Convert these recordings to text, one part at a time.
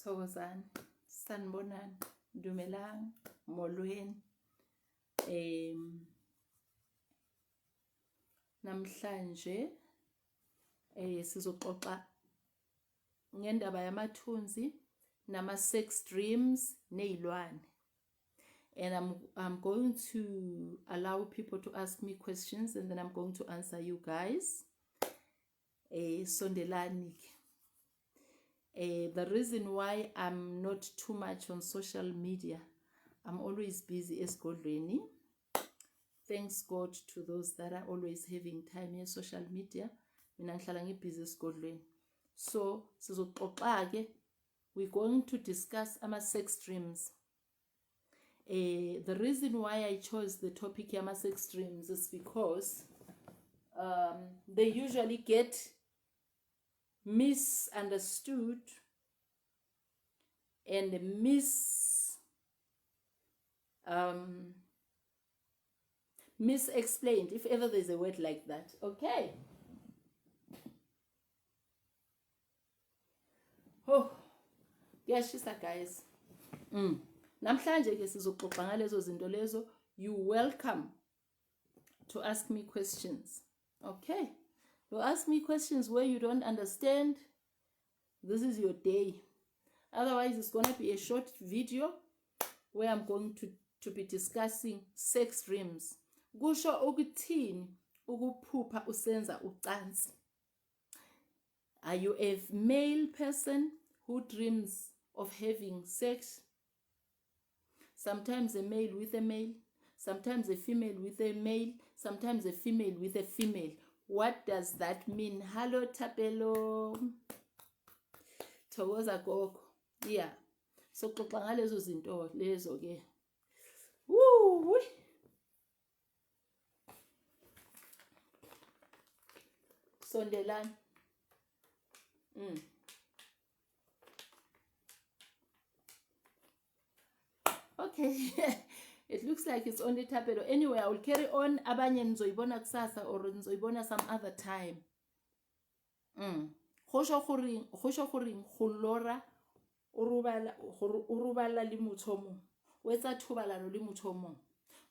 Thokozani, sanibonani, Dumelang, molweni. Namhlanje sizoxoxa ngendaba yamathunzi nama sex dreams nezilwane. And I'm going to allow people to ask me questions and then I'm going to answer you guys. Sondelani. The reason why I'm not too much on social media, I'm always busy esigodlweni. Thanks God to those that are always having time in social media. Mina ngihlala ngibusy esigodlweni. So sizoxoxa ke, we're going to discuss ama sex dreams. The reason why I chose the topic yama sex dreams is because they usually get misunderstood and misexplained, if ever there's a word like that. Okay. Oh, kuyashisa guys. Namhlanje ke sizoxoxa ngalezo zinto lezo. You welcome to ask me questions. Okay. You ask me questions where you don't understand. This is your day. Otherwise, it's going to be a short video where I'm going to be discussing sex dreams. Kusho ukuthini ukuphupha usenza ucansi? Are you a male person who dreams of having sex? Sometimes a male with a male, sometimes a female with a male, sometimes a female with a female. What does that mean? Hello, Tapelo. Thokoza gogo. Yeah. So xoxa ngalezo zinto lezo ke. Woo! Sondelani. Okay. It looks like it's only Tapelo. Anyway, I will carry on. Abanye nizoyibona kusasa or nizoyibona some other time. Khosho khoring khulora urubala limuthomo. Wetsa thubalano limuthomo.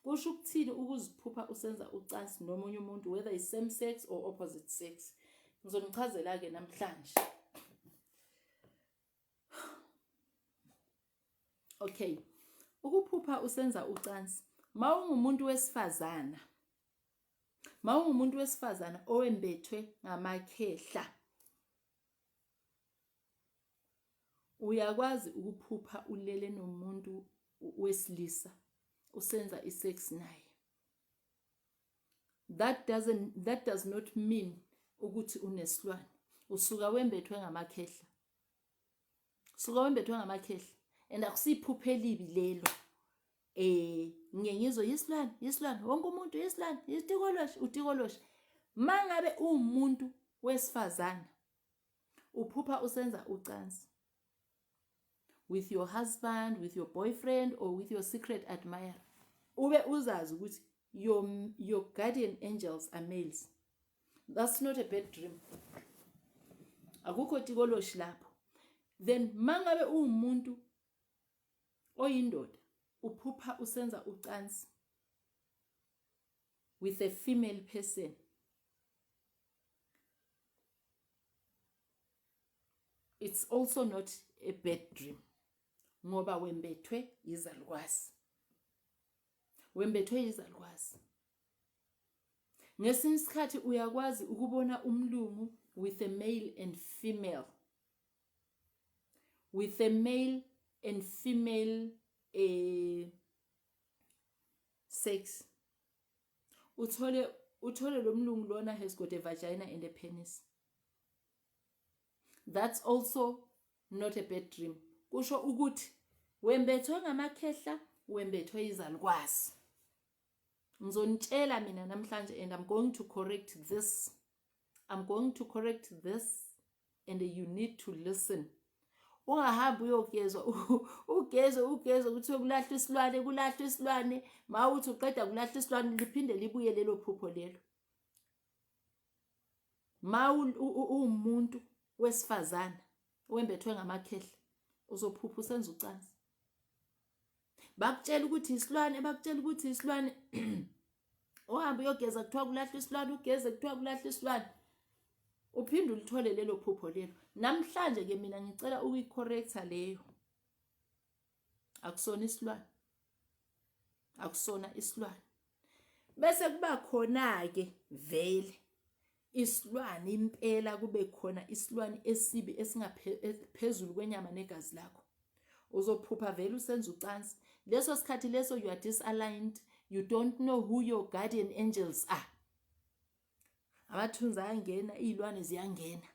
Kusho ukuthini ukuziphupha usenza ucansi nomunye umuntu, whether it's same sex or opposite sex. Ngizonichazela ke namhlanje. Okay. Ukuphupha usenza ucansi. Mawungumuntu wesifazana. Mawungumuntu wesifazana owembethwe ngamakhehla. Uyakwazi ukuphupha ulele nomuntu wesilisa usenza isex naye. That does not mean ukuthi unesilwane. Usuka wembethwe ngamakhehla. Usuka wembethwe ngamakhehla. And akusiphuphe elibi lelo. Ngengizo yisilwane, wonke umuntu yisilwane, utikoloshi. Mangabe umuntu wesifazana uphupha usenza ucansi with your husband, with your boyfriend, or with your secret admirer, ube uzazi ukuthi your guardian angels are males. That's not a bad dream. Akukho tikoloshi lapho. Then mangabe umuntu oyindoda uphupha usenza ucansi with a female person, it's also not a bad dream. Ngoba wembethwe izalukwazi. Wembethwe izalukwazi. Ngesinye isikhathi uyakwazi ukubona umlungu with a male and female. With a male and female sex. Uthole lo mlungu lona has got a vagina and a penis. That's also not a bad dream. Kusho ukuthi wembethwe ngamakhehla, wembethwe izalukwazi. Ngizonitshela mina namhlanje and I'm going to correct this. I'm going to correct this and you need to listen. Ungahambi uyogezwa ukuthi kulahla isilwane, mawuthi uqeda kulahla isilwane liphinde libuye lelo phupho lelo. Umuntu wesifazana wembethwe ngamakhehla uzophupha usenza ucansi. Bakutshela ukuthi isilwane, bakutshela ukuthi isilwane. Ohamba uyogeza kuthiwa kulahla isilwane, ugeze kuthiwa kulahla isilwane. Uphinde ulithole lelo phupho lelo. Namhlanje ke mina ngicela ukuyicorrecta leyo. Akusona isilwane. Akusona isilwane. Bese kuba khona ke vele isilwane impela, kube khona isilwane esibi esingaphezulu kwenyama negazi lakho. Uzophupha vele usenza ucansi. Leso sikhathi leso you are disaligned. You don't know who your guardian angels are. Amathunzi ayangena, izilwane ziyangena.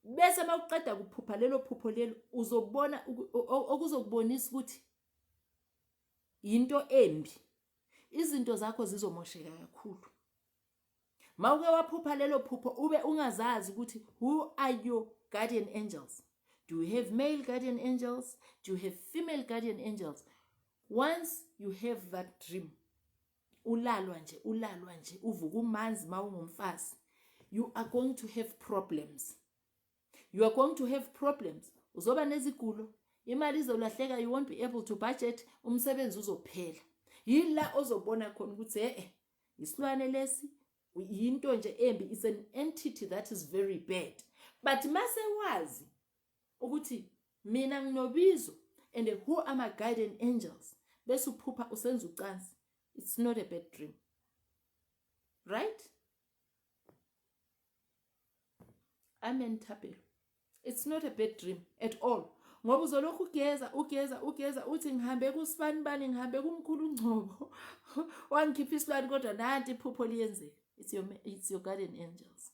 Bese mawuqeda kuphupha lelo phupho lelo, uzobona okuzokubonisa ukuthi into embi. Izinto zakho zizomosheka kakhulu. Mawuke waphupha lelo phupho ube ungazazi ukuthi who are your guardian angels? Do you have male guardian angels? Do you have female guardian angels? Once you have that dream, ulalwa nje, uvuka umanzi mawungumfazi, you are going to have problems. You are going to have problems. Uzoba nezigulo, imali izolahleka, you won't be able to budget, umsebenzi uzophela. Yila ozobona khona ukuthi isilwane lesi yinto nje embi, is an entity that is very bad. But mase wazi ukuthi mina nginobizo and who are my guardian angels, bese uphupha usenza ucansi, it's not a bad dream. Right? Amen Thapelo. It's not a bad dream at all. Ngoba uzolokhu ugeza uthi ngihambe kusibanibani, ngihambe kumkhulu uNgcobo wangikhipha isilwane kodwa nanti iphupho liyenzeka. It's your guardian angels.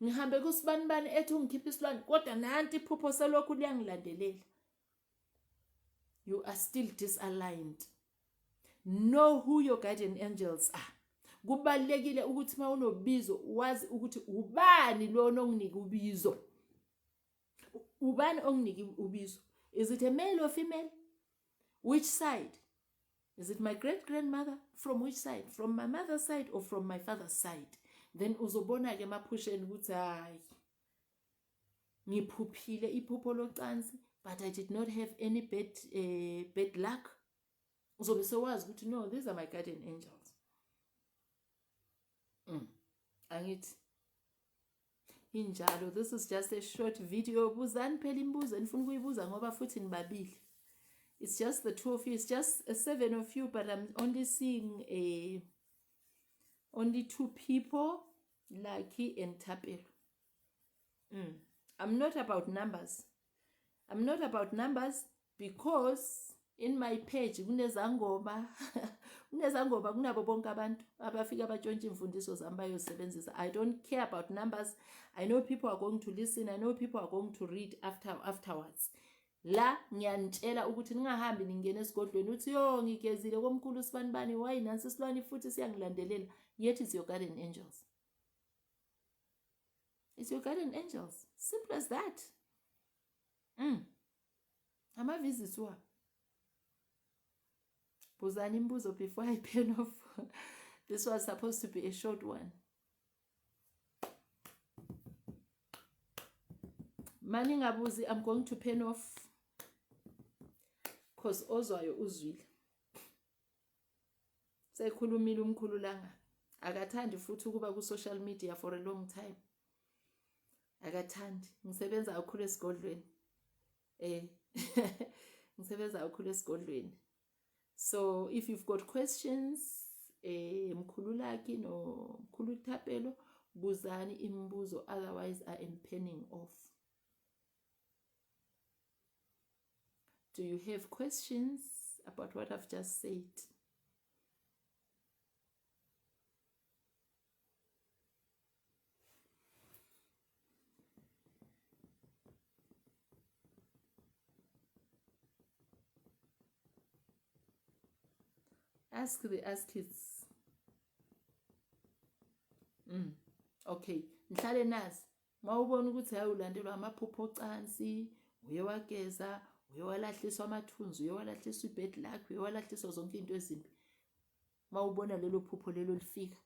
Ngihambe kusibanibani ethi ungikhipha isilwane kodwa nanti iphupho selokhu liyangilandelela. You are still disaligned. Know who your guardian angels are. Kubalekile ukuthi mawunobizo wazi ukuthi ubani lona onginika ubizo. Ubani onginiki ubizo? Is it a male or female? Which side? Is it my great-grandmother? From which side? From my mother's side or from my father's side? Then uzobona ke maphusheni ukuthi hayi ngiphuphile iphupho locansi, but I did not have any bad luck. Uzobe sewazi ukuthi no, these are my guardian angels. Angithi injalo, this is just a short video. Buzani phela imbuzo enifuna ukuyibuza ngoba futhi nibabili. It's just the two of you. It's just 7 of you, but I'm only seeing only 2 people, Lucky and Thapelo. I'm not about numbers. I'm not about numbers because in my page kunezangoma kunezangoma kunabo bonke abantu abafika batshontshe imfundiso zami bayosebenzisa. I don't care about numbers. I know people are going to listen. I know people are going to read afterwards. La ngiyanitshela ukuthi ningahambi ningene esigodlweni uthi yo ngigezile komkhulu usibanibani why nansi isilwane futhi siyangilandelela. Yet it's your guardian angels. It's your guardian angels. Simple as that. Amavizitwa. Buzani imbuzo before I pen off. This was supposed to be a short one. Mani ngabuzi, I'm going to pen off because ozwayo uzwile. Sekhulumile umkhulu langa. Akathandi futhi ukuba ku social media for a long time. Akathandi. Ngisebenza kakhulu esigodlweni. Ngisebenza kakhulu esigodlweni. So if you've got questions, mkhulu Lucky no mkhulu Thapelo, buzani imbuzo, otherwise I am penning off. Do you have questions about what I've just said? Ask kids. Okay. Nhlale nazi. Mawubona ukuthi ayulandelwa amaphupho ocansi, uyewageza, uyewalahliswa amathunzi, uyewalahliswa ibed luck, uyewalahliswa zonke into ezimbi. Mawubona lelo phupho lelo lifika,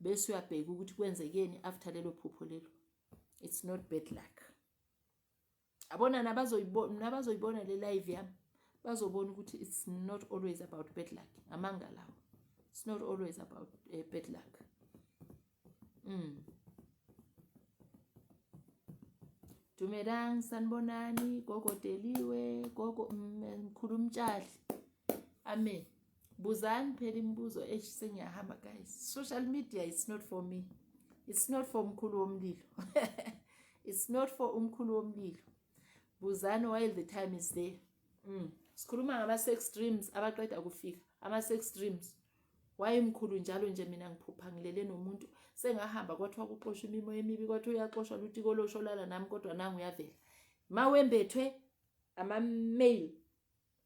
bese uyabheka ukuthi kwenzekeni after lelo phupho lelo. It's not bad luck. abona nabazoyibona le live yami bazobona ukuthi it's not always about bad luck. Amanga lawo, it's not always about bad luck. Dumelang, sanibonani, gogo Deliwe, gogo mkhulu Mtshali. Amen. Buzani phela imibuzo sengiyahamba guys. Social media is not for me. It's not for umkhulu womlilo. It's not for umkhulu womlilo. Buzani while the time is there. Sikhuluma ngama-sex dreams abaqeda kufika. Ama-sex dreams. Why mkhulu njalo nje mina ngiphupha ngilele nomuntu sengahamba kwathiwa kuxoshwa imimoya emibi kwathiwa uyaxoshwa lutiko losholala nami kodwa nangu uyavela. Mawembethwe ama-male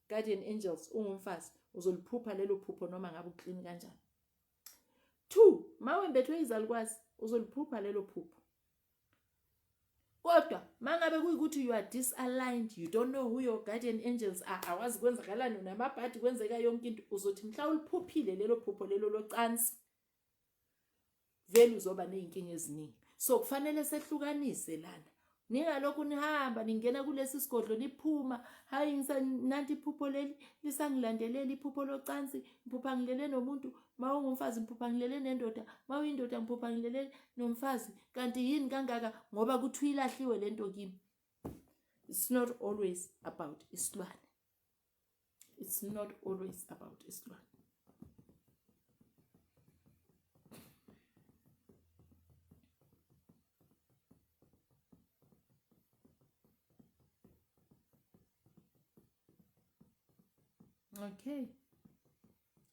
guardian angels ungumfazi uzoliphupha lelo phupho noma ngabe uclean kanjani. 2, mawembethwe izalukwazi uzoliphupha lelo phupho. Kodwa mangabe kuyikuthi you are disaligned, you don't know who your guardian angels are, awazi kwenzakalani namabhadi kwenzeka yonke into, uzothi mhla uliphuphile lelo phupho lelo locansi vele uzoba neyinkinga eziningi. So kufanele sehlukanise lana. Ningalokhu nihamba ningena kulesi sigodlo niphuma, hayi nanti iphupho leli lisangilandelela iphupho locansi, mphupha ngilele nomuntu, mawungumfazi mphupha ngilele nendoda, mawuyindoda mphupha ngilele nomfazi, kanti yini kangaka ngoba kuthi ilahliwe lento kimi. It's not always about isilwane. It's not always about isilwane. Okay.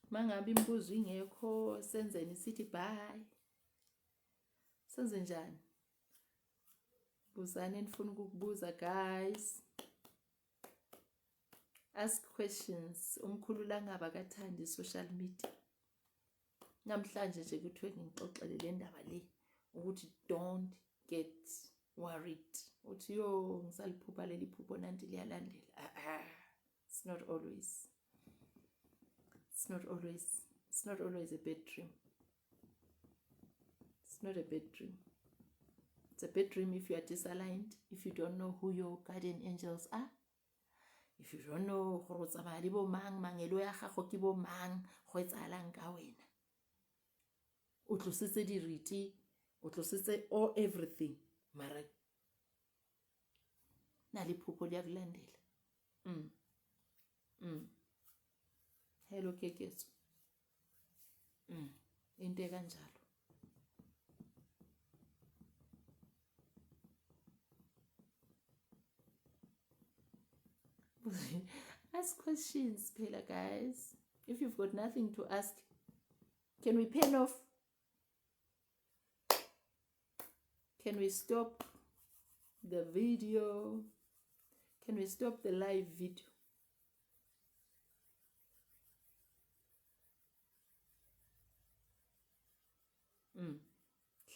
Mangabe imibuzo ingekho senzeni sithi bye. Senze njani? Buzani nifuna ukukubuza guys. Ask questions. Umkhulu la ngaba kathandi social media. Namhlanje nje kuthiwe ngixoxele le ndaba le ukuthi don't get worried. Uthi yo ngisaliphupha leli phupho nanti liyalandela. It's not always. It's not always a bad dream. It's not a bad dream. It's a bad dream if you are disaligned, if you don't know who your guardian angels are, if you don't know go tsamaya bo mang mangelo ya gago ke bo mang go etsalang ka wena. O tlositse diriti, o tlositse all everything, mara na le phupho le ya kulandela. Hello Kekeso. Into kanjalo. Ask questions, Pela guys. If you've got nothing to ask, can we pen off? Can we stop the video? Can we stop the live video?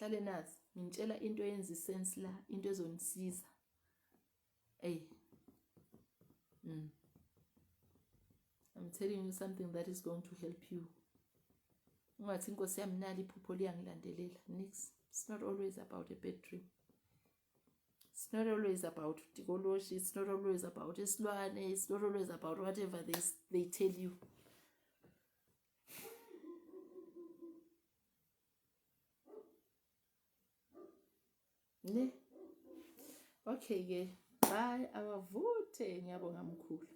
Hlale nazi ngintshela into yenza isense la, into ezonisiza. I'm telling you something that is going to help you. Ungathi inkosi yami nali iphupho liyangilandelela. Nix. It's not always about a bad dream. It's not always about tikoloshi. It's not always about isilwane. It's not always about whatever they tell you. Ne? Okay, bye. Awavuthe ngiyabonga mkhulu.